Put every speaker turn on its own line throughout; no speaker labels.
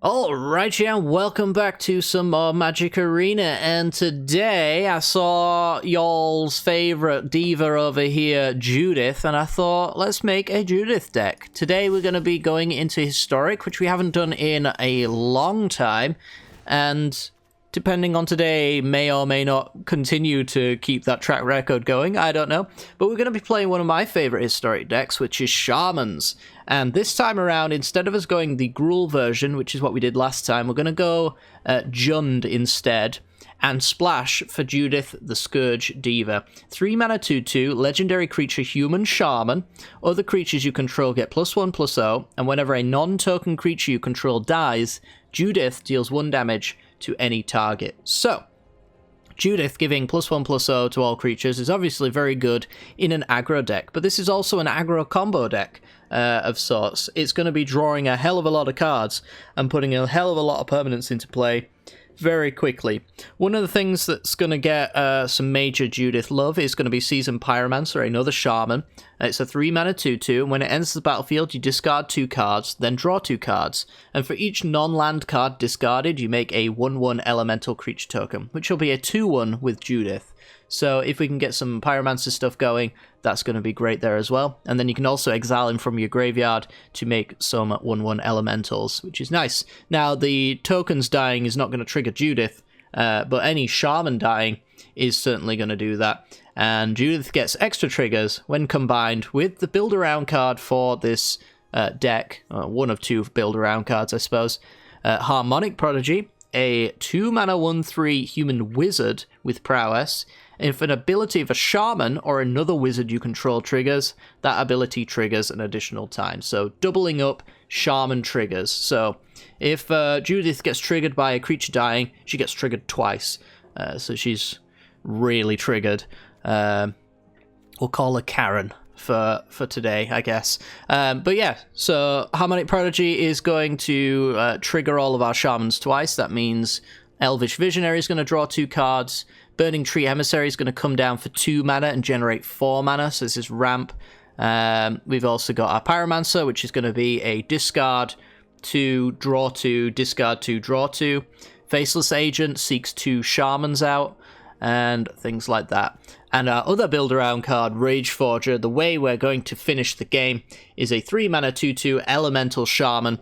Alright, yeah, welcome back to some more Magic Arena, and today I saw y'all's favourite diva over here, Judith, and I thought, let's make a Judith deck. Today we're going to be going into Historic, which we haven't done in a long time, and depending on today, may or may not continue to keep that track record going, I don't know. But we're going to be playing one of my favourite Historic decks, which is Shamans. And this time around, instead of us going the Gruul version, which is what we did last time, we're going to go Jund instead, and splash for Judith the Scourge Diva. 3 mana 2/2, legendary creature human shaman. Other creatures you control get +1/+0, and whenever a non-token creature you control dies, Judith deals 1 damage to any target. So, Judith giving +1/+0 to all creatures is obviously very good in an aggro deck, but this is also an aggro combo deck of sorts. It's going to be drawing a hell of a lot of cards and putting a hell of a lot of permanents into play very quickly. One of the things that's going to get some major Judith love is going to be Seasoned Pyromancer, another Shaman. It's a 3 mana 2/2, and when it enters the battlefield, you discard 2 cards, then draw 2 cards. And for each non-land card discarded, you make a 1/1 elemental creature token, which will be a 2/1 with Judith. So if we can get some Pyromancer stuff going, that's going to be great there as well. And then you can also exile him from your graveyard to make some 1/1 elementals, which is nice. Now, the tokens dying is not going to trigger Judith, but any Shaman dying is certainly going to do that. And Judith gets extra triggers when combined with the Build Around card for this deck. One of 2 Build Around cards, I suppose. Harmonic Prodigy, a 2 mana 1/3 human wizard with prowess. If an ability of a shaman or another wizard you control triggers, that ability triggers an additional time. So doubling up shaman triggers. So if Judith gets triggered by a creature dying, she gets triggered twice. So she's really triggered. We'll call her Karen for today, I guess. But yeah, so Harmonic Prodigy is going to trigger all of our shamans twice. That means Elvish Visionary is going to draw 2 cards. Burning Tree Emissary is going to come down for 2 mana and generate 4 mana, so this is ramp. We've also got our Pyromancer, which is going to be a discard 2, draw 2, discard 2, draw 2. Faceless Agent seeks 2 Shamans out, and things like that. And our other build-around card, Rage Forger, the way we're going to finish the game is a 3 mana 2/2 Elemental Shaman.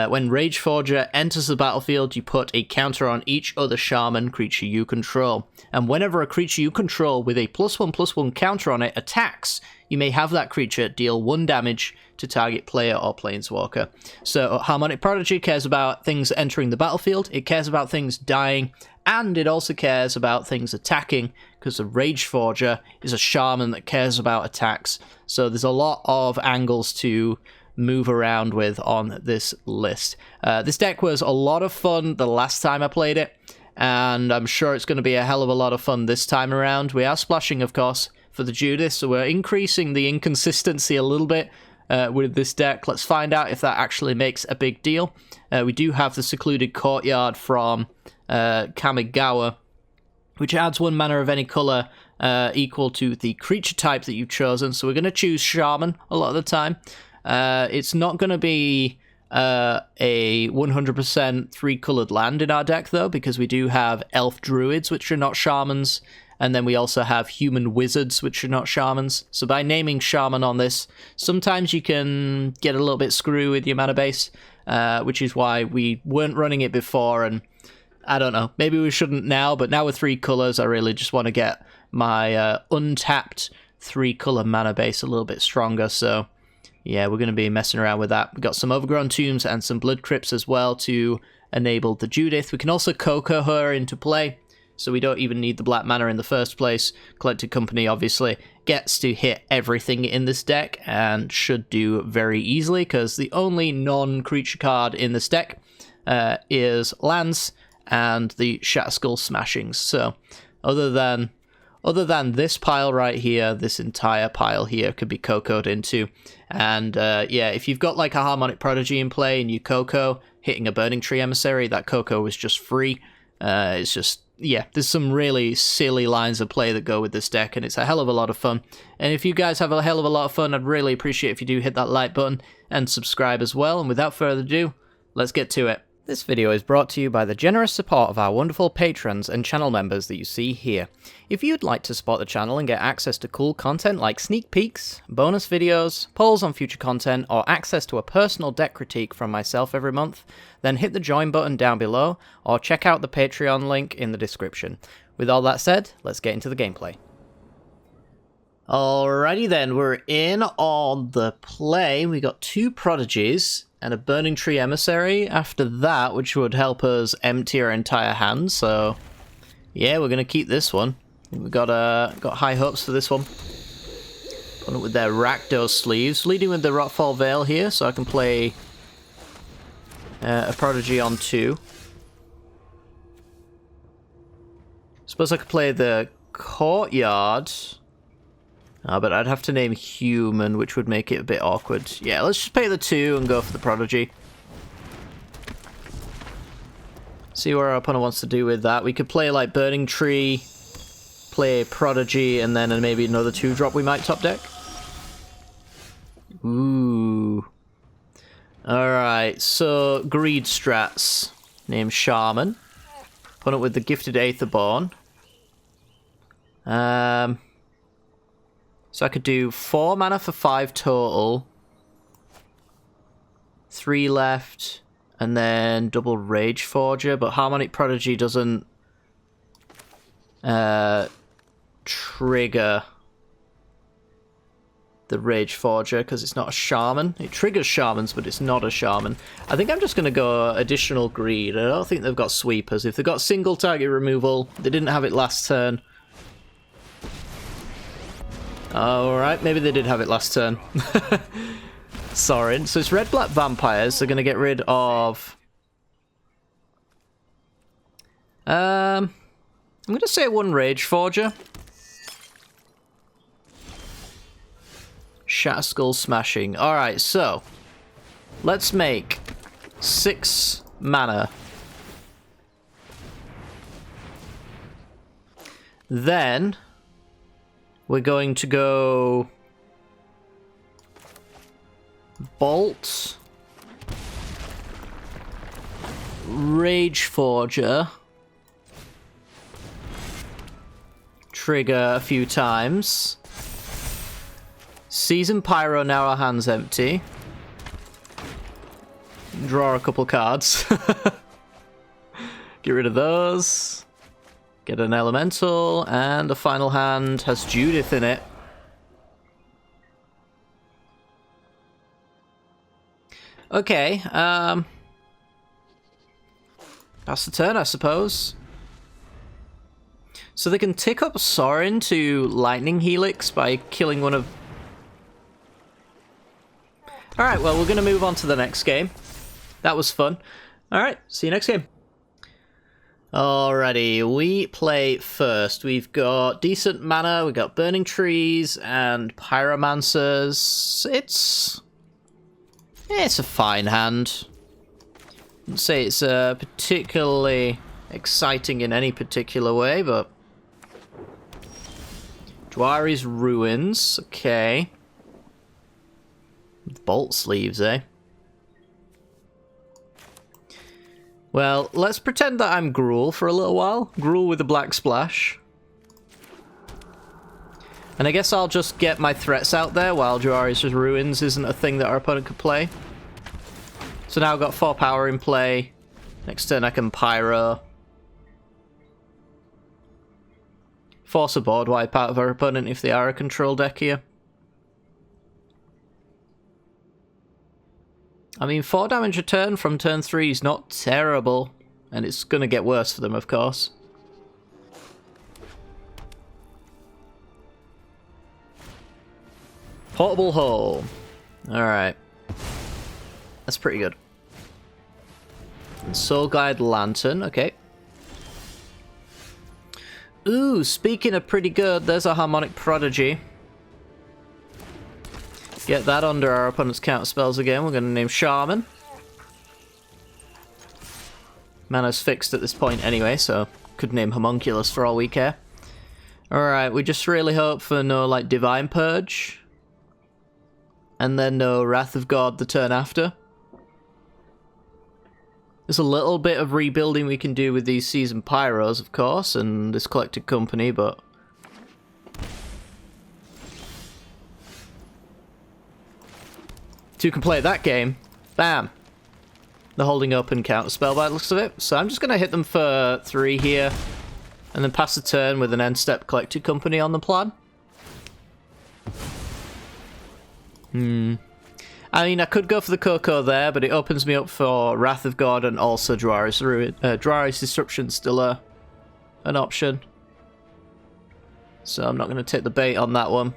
When Rage Forger enters the battlefield, you put a counter on each other shaman creature you control. And whenever a creature you control with a +1/+1 counter on it attacks, you may have that creature deal 1 damage to target player or planeswalker. So Harmonic Prodigy cares about things entering the battlefield, it cares about things dying, and it also cares about things attacking, because the Rage Forger is a shaman that cares about attacks. So there's a lot of angles to move around with on this list. This deck was a lot of fun the last time I played it, and I'm sure it's going to be a hell of a lot of fun this time around. We are splashing, of course, for the Judith, so we're increasing the inconsistency a little bit with this deck. Let's find out if that actually makes a big deal. We do have the Secluded Courtyard from Kamigawa, which adds 1 mana of any colour equal to the creature type that you've chosen, so we're going to choose Shaman a lot of the time. It's not going to be a 100% 3-coloured land in our deck, though, because we do have Elf Druids, which are not Shamans, and then we also have Human Wizards, which are not Shamans. So by naming Shaman on this, sometimes you can get a little bit screwy with your mana base, which is why we weren't running it before, and I don't know, maybe we shouldn't now, but now with 3 colours, I really just want to get my untapped 3-colour mana base a little bit stronger, so yeah, we're going to be messing around with that. We've got some Overgrown Tombs and some Blood Crypts as well to enable the Judith. We can also Coco her into play, so we don't even need the black mana in the first place. Collected Company obviously gets to hit everything in this deck and should do very easily, because the only non-creature card in this deck is lands and the Shatterskull Smashings. So other than this pile right here, this entire pile here could be Coco'd into. And yeah, if you've got like a Harmonic Prodigy in play and you Coco, hitting a Burning Tree Emissary, that Coco was just free. It's just, yeah, there's some really silly lines of play that go with this deck, and it's a hell of a lot of fun. And if you guys have a hell of a lot of fun, I'd really appreciate if you do hit that like button and subscribe as well. And without further ado, let's get to it. This video is brought to you by the generous support of our wonderful patrons and channel members that you see here. If you'd like to support the channel and get access to cool content like sneak peeks, bonus videos, polls on future content, or access to a personal deck critique from myself every month, then hit the join button down below, or check out the Patreon link in the description. With all that said, let's get into the gameplay. Alrighty then, we're in on the play. We got two prodigies and a Burning Tree Emissary after that, which would help us empty our entire hand, so yeah, we're gonna keep this one. We've got high hopes for this one. Put it with their Rakdos sleeves, leading with the Rockfall Veil here, so I can play a prodigy on 2. Suppose I could play the Courtyard. But I'd have to name Human, which would make it a bit awkward. Yeah, let's just pay the 2 and go for the Prodigy. See what our opponent wants to do with that. We could play, like, Burning Tree, play Prodigy, and then maybe another 2-drop we might top deck. Ooh. Alright, so Greed Strats. Name Shaman. Opponent with the Gifted Aetherborn. So I could do 4 mana for 5 total. 3 left. And then double Rage Forger. But Harmonic Prodigy doesn't trigger the Rage Forger because it's not a Shaman. It triggers Shamans, but it's not a Shaman. I think I'm just going to go additional Greed. I don't think they've got Sweepers. If they've got single target removal, they didn't have it last turn. Alright, maybe they did have it last turn. Sorry. So it's red-black vampires. They're going to get rid of... I'm going to say 1 Rage Forger. Shatter Skull Smashing. Alright, so let's make 6 mana. Then we're going to go Bolt, Rage Forger, trigger a few times, Season Pyro, now our hand's empty, draw a couple cards, get rid of those. Get an Elemental, and the final hand has Judith in it. Okay, that's the turn, I suppose. So they can tick up Sorin to Lightning Helix by killing one of... Alright, well, we're going to move on to the next game. That was fun. Alright, see you next game. Alrighty, we play first. We've got decent mana, we've got Burning Trees and Pyromancers. It's a fine hand. I wouldn't say it's particularly exciting in any particular way, but... Dwari's Ruins, okay. With Bolt Sleeves, eh? Well, let's pretend that I'm Gruul for a little while. Gruul with a black splash. And I guess I'll just get my threats out there while Dwari's Ruins isn't a thing that our opponent could play. So now I've got 4 power in play. Next turn I can Pyro. Force a board wipe out of our opponent if they are a control deck here. I mean, 4 damage a turn from turn 3 is not terrible. And it's going to get worse for them, of course. Portable Hole. Alright. That's pretty good. And Soul Guide Lantern, okay. Ooh, speaking of pretty good, there's a Harmonic Prodigy. Get that under our opponent's counter spells again. We're going to name Shaman. Mana's fixed at this point anyway, so could name Homunculus for all we care. Alright, we just really hope for no, like, Divine Purge. And then no Wrath of God the turn after. There's a little bit of rebuilding we can do with these Seasoned Pyros, of course, and this collected company, but... Two can play that game. Bam! They're holding open counterspell by the looks of it. So I'm just going to hit them for 3 here, and then pass the turn with an end step collected company on the plan. I mean, I could go for the Cocoa there, but it opens me up for Wrath of God and also Dryas Disruption still an option. So I'm not going to take the bait on that one.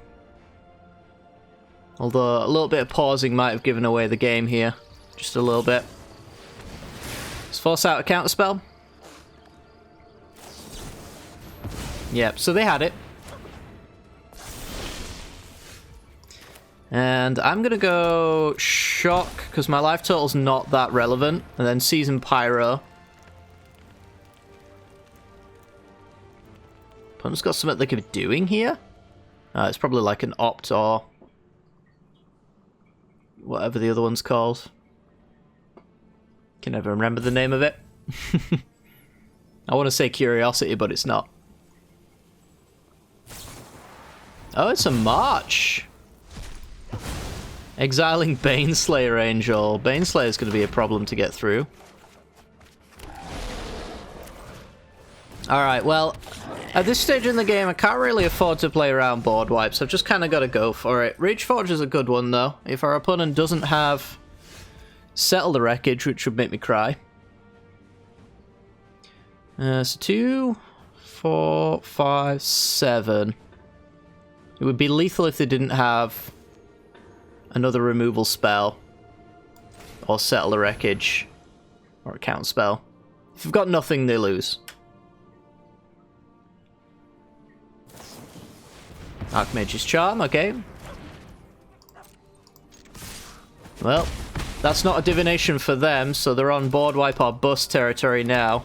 Although a little bit of pausing might have given away the game here. Just a little bit. Let's force out a counterspell. Yep, so they had it. And I'm going to go Shock, because my life total's not that relevant. And then Seasoned Pyro. Opponent's got something they could be doing here. It's probably like an Opt or whatever the other one's called. Can never remember the name of it. I want to say Curiosity, but it's not. Oh, it's a March. Exiling Baneslayer Angel. Baneslayer's going to be a problem to get through. Alright, well, at this stage in the game, I can't really afford to play around board wipes. I've just kind of got to go for it. Rageforge is a good one, though. If our opponent doesn't have Settle the Wreckage, which would make me cry. So 2, 4, 5, 7. It would be lethal if they didn't have another removal spell, or Settle the Wreckage, or a count spell. If they've got nothing, they lose. Archmage's Charm, okay. Well, that's not a divination for them, so they're on board wipe or bust territory now.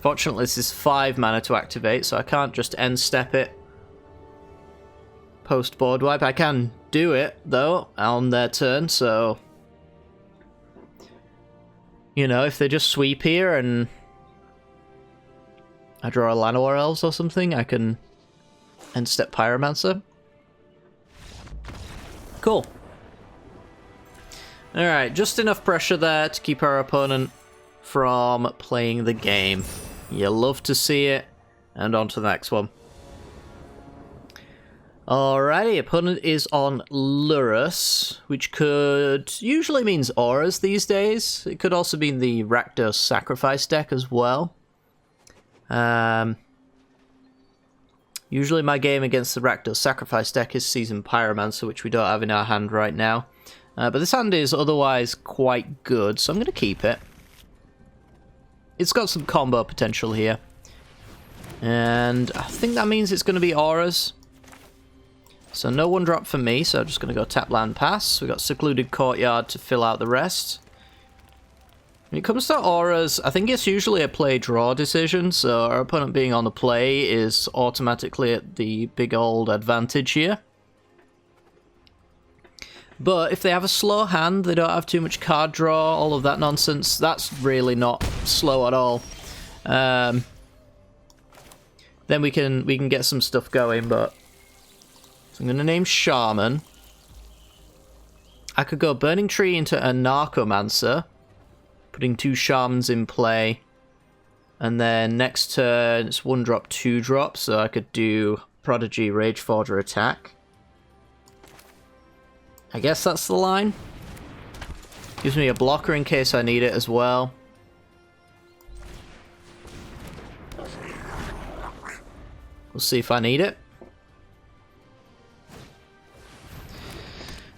Fortunately, this is 5 mana to activate, so I can't just end step it post board wipe. I can do it, though, on their turn, so... You know, if they just sweep here and I draw a Llanowar Elves or something, I can end step Pyromancer. Cool. Alright, just enough pressure there to keep our opponent from playing the game. You love to see it. And on to the next one. Alrighty, opponent is on Lurrus, which could usually means auras these days. It could also mean the Rakdos Sacrifice deck as well. Usually my game against the Rakdos Sacrifice deck is Seasoned Pyromancer, which we don't have in our hand right now. But this hand is otherwise quite good, so I'm going to keep it. It's got some combo potential here. And I think that means it's going to be auras. So no 1-drop for me, so I'm just going to go tap land pass. We've got Secluded Courtyard to fill out the rest. When it comes to auras, I think it's usually a play-draw decision, so our opponent being on the play is automatically at the big old advantage here. But if they have a slow hand, they don't have too much card draw, all of that nonsense, that's really not slow at all. Then we can get some stuff going, but... So I'm going to name Shaman. I could go Burning Tree into a Narcomancer, putting 2 Shamans in play. And then next turn, it's 1-drop, 2-drop, so I could do Prodigy, Rageforger attack. I guess that's the line. Gives me a blocker in case I need it as well. We'll see if I need it.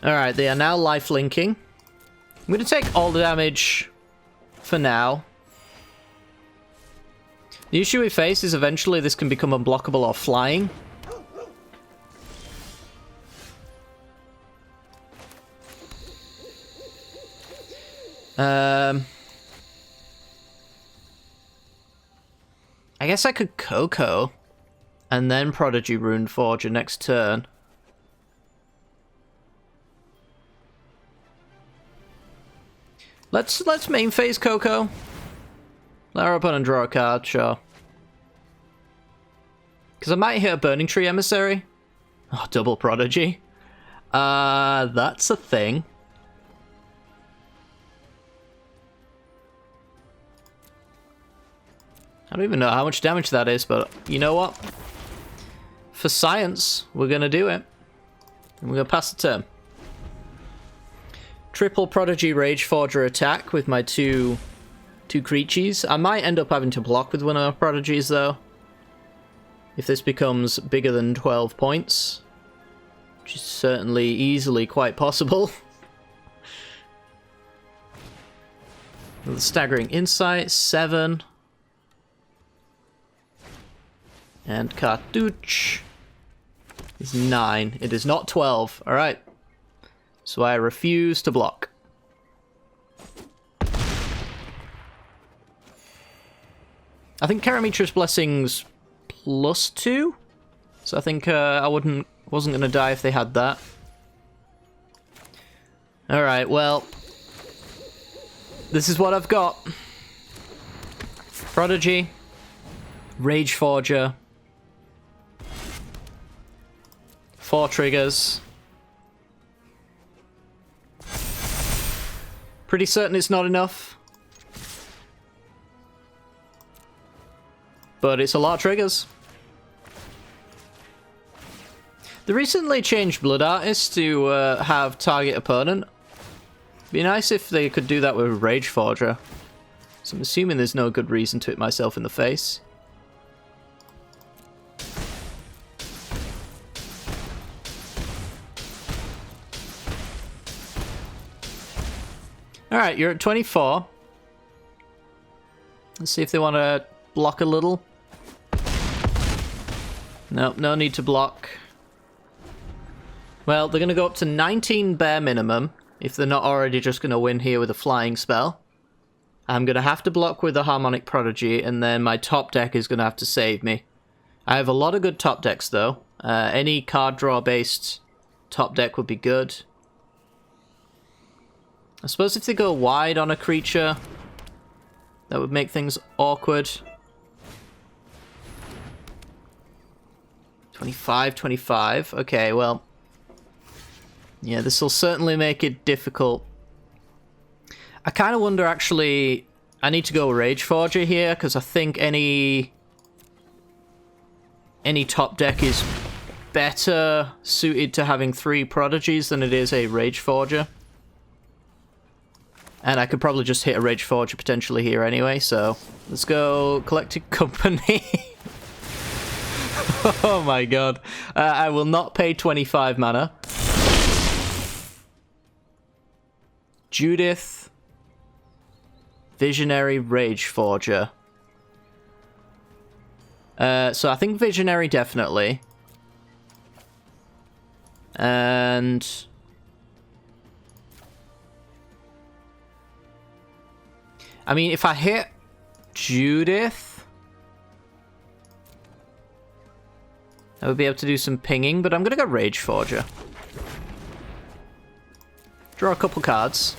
Alright, they are now lifelinking. I'm going to take all the damage for now. The issue we face is eventually this can become unblockable or flying. I guess I could Coco and then Prodigy Runeforger next turn. Let's main phase Coco. Let her open and draw a card, sure. Because I might hit a Burning Tree Emissary. Oh, double Prodigy. That's a thing. I don't even know how much damage that is, but you know what? For science, we're going to do it. And we're going to pass the turn. Triple Prodigy Rage Forger attack with my two creatures. I might end up having to block with one of my Prodigies, though. If this becomes bigger than 12 points. Which is certainly easily quite possible. The Staggering Insight, 7. And Cartouche is 9. It is not 12. Alright. So I refuse to block. I think Karametra's Blessing's +2. So I think I wasn't going to die if they had that. Alright, well. This is what I've got. Prodigy. Rage Forger. 4 triggers. Pretty certain it's not enough. But it's a lot of triggers. They recently changed Blood Artist to have target opponent. Be nice if they could do that with Rage Forger. So I'm assuming there's no good reason to hit myself in the face. Alright, you're at 24. Let's see if they want to block a little. Nope, no need to block. Well, they're going to go up to 19 bare minimum, if they're not already just going to win here with a flying spell. I'm going to have to block with a Harmonic Prodigy, and then my top deck is going to have to save me. I have a lot of good top decks, though. Any card draw-based top deck would be good. I suppose if they go wide on a creature, that would make things awkward. 25, 25. Okay, well. Yeah, this will certainly make it difficult. I kind of wonder, actually, I need to go Rage Forger here, because I think any top deck is better suited to having 3 Prodigies than it is a Rage Forger. And I could probably just hit a Rage Forger potentially here anyway, so let's go Collected Company. Oh my god. I will not pay 25 mana. Judith. Visionary, Rage Forger. So I think Visionary definitely. And I mean, if I hit Judith, I would be able to do some pinging, but I'm going to go Rage Forger. Draw a couple cards.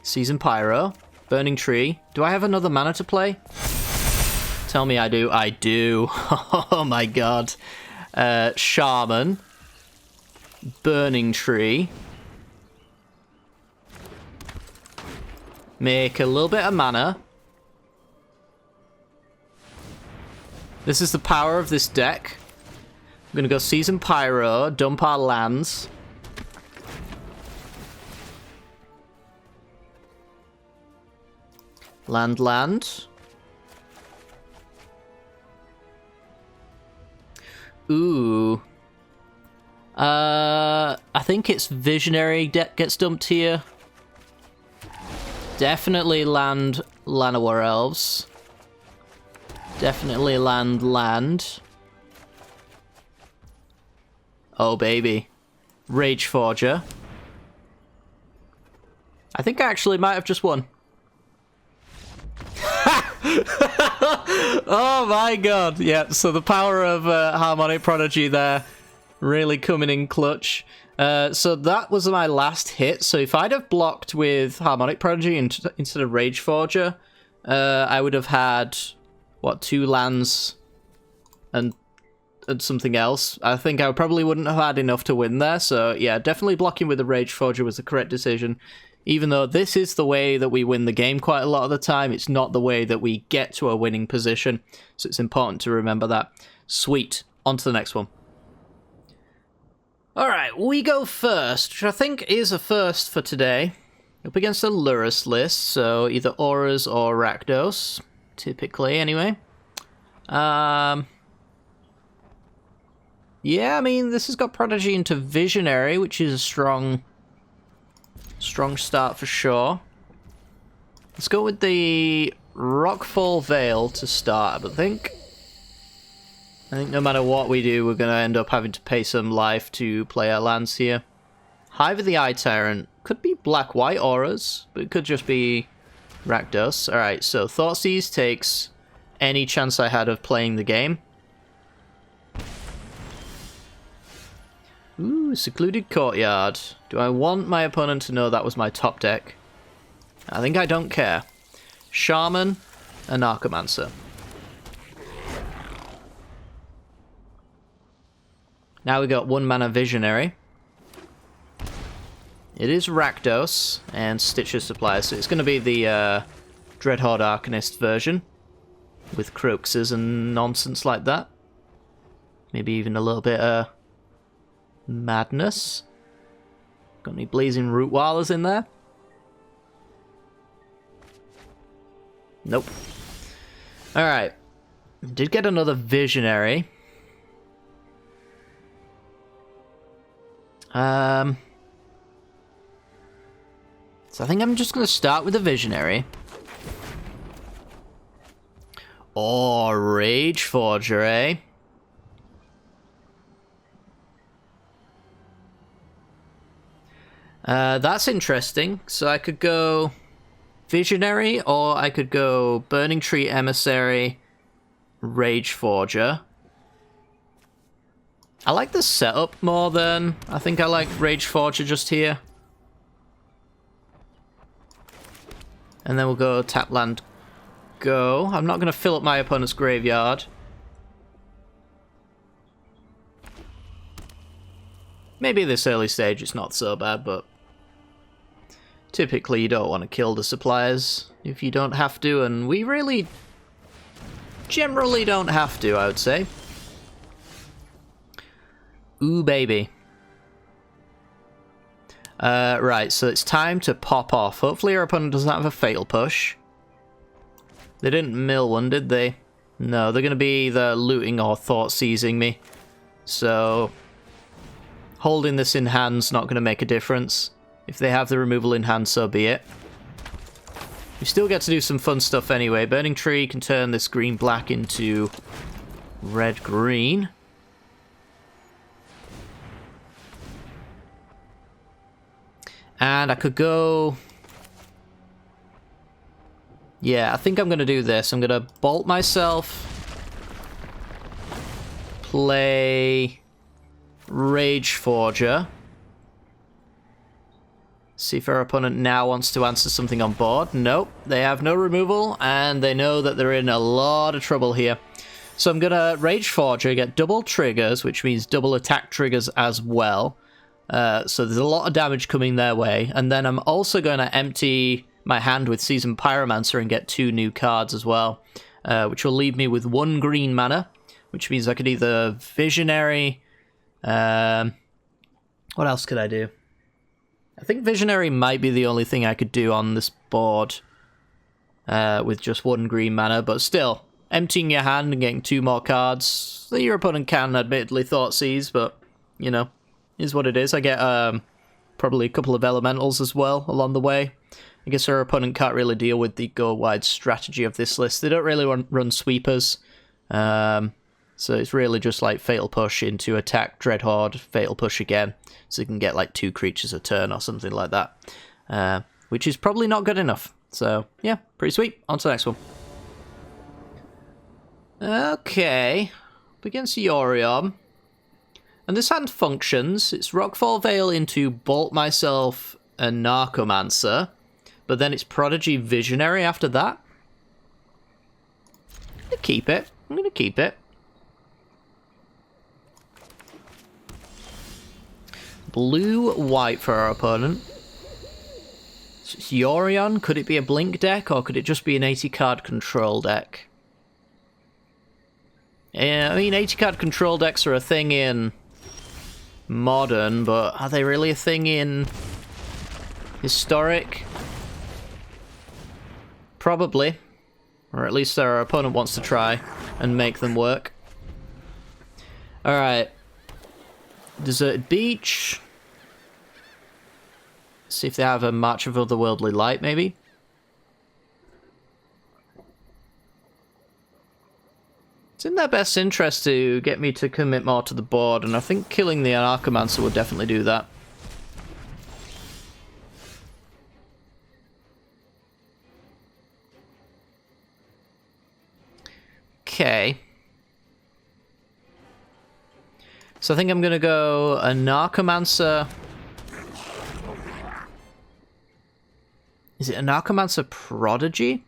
Season Pyro. Burning Tree. Do I have another mana to play? Tell me I do. I do. Oh my god. Shaman. Burning Tree. Make a little bit of mana. This is the power of this deck. I'm gonna go Season Pyro, dump our lands. Land. Ooh. I think it's Visionary deck gets dumped here. Definitely land Llanowar Elves. Definitely land. Oh, baby. Rage Forger. I think I actually might have just won. Oh my god. Yeah, so the power of Harmonic Prodigy there really coming in clutch. So that was my last hit. So if I'd have blocked with Harmonic Prodigy instead of Rage Forger, I would have had, what, 2 lands and something else. I think I probably wouldn't have had enough to win there. So yeah, definitely blocking with the Rage Forger was the correct decision. Even though this is the way that we win the game quite a lot of the time, it's not the way that we get to a winning position. So it's important to remember that. Sweet. On to the next one. Alright, we go first, which I think is a first for today. Up against a Lurrus list, so either Auras or Rakdos, typically anyway. Yeah, I mean, this has got Prodigy into Visionary, which is a strong start for sure. Let's go with the Rockfall Veil to start, I think. I think no matter what we do, we're going to end up having to pay some life to play our lands here. Hive of the Eye Tyrant. Could be black-white auras, but it could just be Rakdos. Alright, so Thoughtseize takes any chance I had of playing the game. Ooh, Secluded Courtyard. Do I want my opponent to know that was my top deck? I think I don't care. Shaman and Narcomancer. Now we got 1 mana Visionary. It is Rakdos and Stitcher Supplier, so it's going to be the Dreadhorde Arcanist version. With Croxes and nonsense like that. Maybe even a little bit Madness. Got any Blazing Root Wallers in there? Nope. Alright. Did get another Visionary. So I think I'm just going to start with the Visionary. Oh, Rage Forger, eh? That's interesting. So I could go Visionary, or I could go Burning Tree Emissary, Rage Forger. I like the setup more than I think I like Rage Forger just here. And then we'll go tap land, go. I'm not going to fill up my opponent's graveyard. Maybe this early stage it's not so bad, but typically you don't want to kill the suppliers if you don't have to, and we really generally don't have to, I would say. Ooh, baby. Right, so it's time to pop off. Hopefully our opponent doesn't have a Fatal Push. They didn't mill one, did they? No, they're going to be either looting or thought seizing me. So holding this in hand's not going to make a difference. If they have the removal in hand, so be it. We still get to do some fun stuff anyway. Burning Tree can turn this green-black into red-green. And I could go... Yeah, I think I'm going to do this. I'm going to bolt myself. Play Rage Forger. See if our opponent now wants to answer something on board. Nope, they have no removal, and they know that they're in a lot of trouble here. So I'm going to Rage Forger, get double triggers, which means double attack triggers as well. So there's a lot of damage coming their way. And then I'm also going to empty my hand with Seasoned Pyromancer and get 2 new cards as well. Which will leave me with 1 green mana, which means I could either Visionary... what else could I do? I think Visionary might be the only thing I could do on this board with just 1 green mana, but still, emptying your hand and getting 2 more cards. Your opponent can admittedly Thoughtseize, but, you know, is what it is. I get probably a couple of elementals as well along the way. I guess our opponent can't really deal with the go-wide strategy of this list. They don't really run sweepers, so it's really just like Fatal Push into attack, Dreadhorde, Fatal Push again, so you can get like 2 creatures a turn or something like that, which is probably not good enough. So yeah, pretty sweet. On to the next one. Okay, up against Yorion. And this hand functions. It's Rockfall Veil into Bolt Myself and Narcomancer. But then it's Prodigy Visionary after that. I'm gonna keep it. I'm gonna keep it. Blue-white for our opponent. So it's Yorion. Could it be a Blink deck, or could it just be an 80-card control deck? Yeah, I mean, 80-card control decks are a thing in Modern, but are they really a thing in Historic? Probably. Or at least our opponent wants to try and make them work. Alright. Deserted Beach. See if they have a March of Otherworldly Light, maybe. It's in their best interest to get me to commit more to the board, and I think killing the Anarchomancer would definitely do that. Okay. So I think I'm gonna go Anarchomancer. Is it Anarchomancer Prodigy?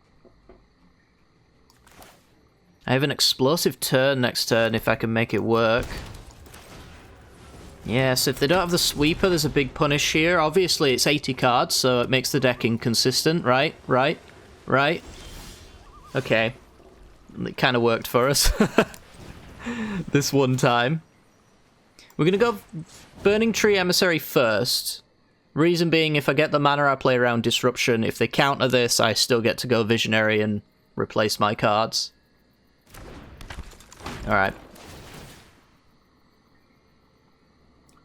I have an explosive turn next turn if I can make it work. Yes, if they don't have the sweeper, there's a big punish here. Obviously, it's 80 cards, so it makes the deck inconsistent. Right. Okay. It kind of worked for us. This one time. We're going to go Burning Tree Emissary first. Reason being, if I get the mana, I play around Disruption. If they counter this, I still get to go Visionary and replace my cards. Alright.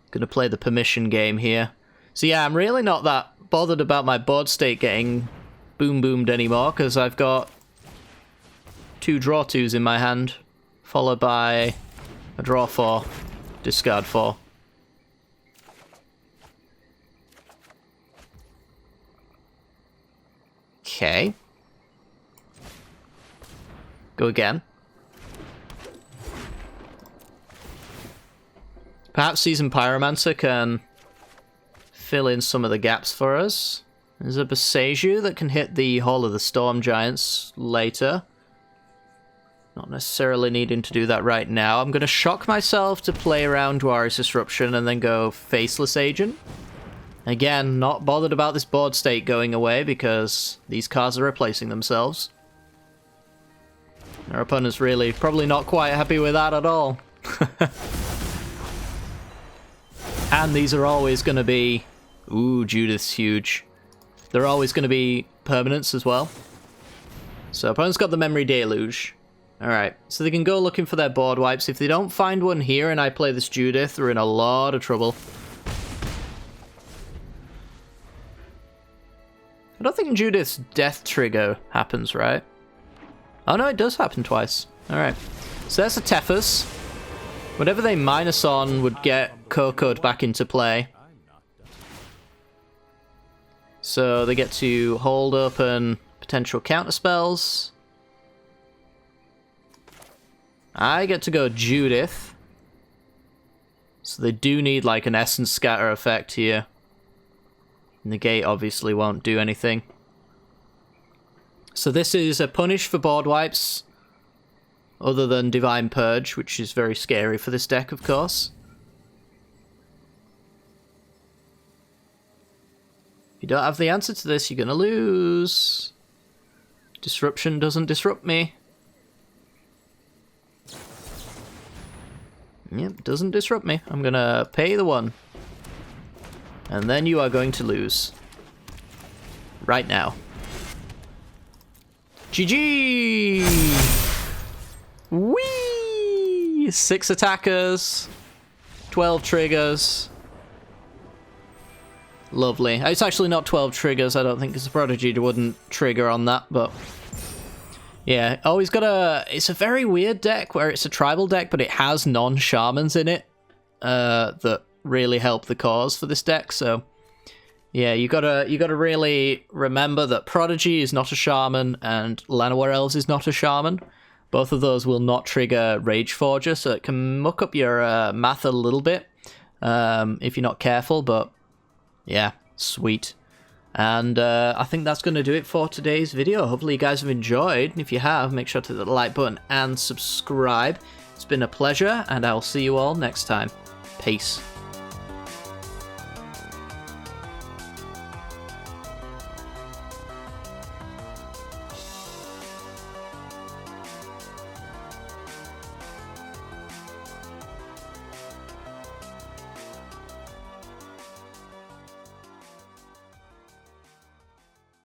Gonna play the permission game here. So yeah, I'm really not that bothered about my board state getting boom-boomed anymore, because I've got 2 draw 2s in my hand, followed by a draw 4, discard 4. Okay. Go again. Perhaps Seasoned Pyromancer can fill in some of the gaps for us. There's a Boseiju that can hit the Hall of the Storm Giants later. Not necessarily needing to do that right now. I'm going to shock myself to play around Dwari's Disruption and then go Faceless Agent. Again, not bothered about this board state going away because these cards are replacing themselves. Our opponent's really probably not quite happy with that at all. And these are always going to be... Ooh, Judith's huge. They're always going to be permanents as well. So opponent's got the Memory Deluge. Alright, so they can go looking for their board wipes. If they don't find one here and I play this Judith, they're in a lot of trouble. I don't think Judith's death trigger happens, right? Oh no, it does happen twice. Alright. So that's a Tethys. Whatever they minus on would get Coco'd back into play. So they get to hold open potential counterspells. I get to go Judith. So they do need like an Essence Scatter effect here. Negate obviously won't do anything. So this is a punish for board wipes. Other than Divine Purge, which is very scary for this deck, of course. If you don't have the answer to this, you're gonna lose. Disruption doesn't disrupt me. Yep, doesn't disrupt me. I'm gonna pay the 1. And then you are going to lose. Right now. GG! Whee! 6 attackers. 12 triggers. Lovely. It's actually not 12 triggers, I don't think, because the Prodigy wouldn't trigger on that, but... Yeah, always got a... It's a very weird deck, where it's a tribal deck, but it has non-shamans in it. That really help the cause for this deck, so... Yeah, you gotta really remember that Prodigy is not a shaman, and Llanowar Elves is not a shaman. Both of those will not trigger Rage Forger, so it can muck up your math a little bit if you're not careful, but yeah, sweet. And I think that's going to do it for today's video. Hopefully you guys have enjoyed. If you have, make sure to hit the like button and subscribe. It's been a pleasure, and I'll see you all next time. Peace.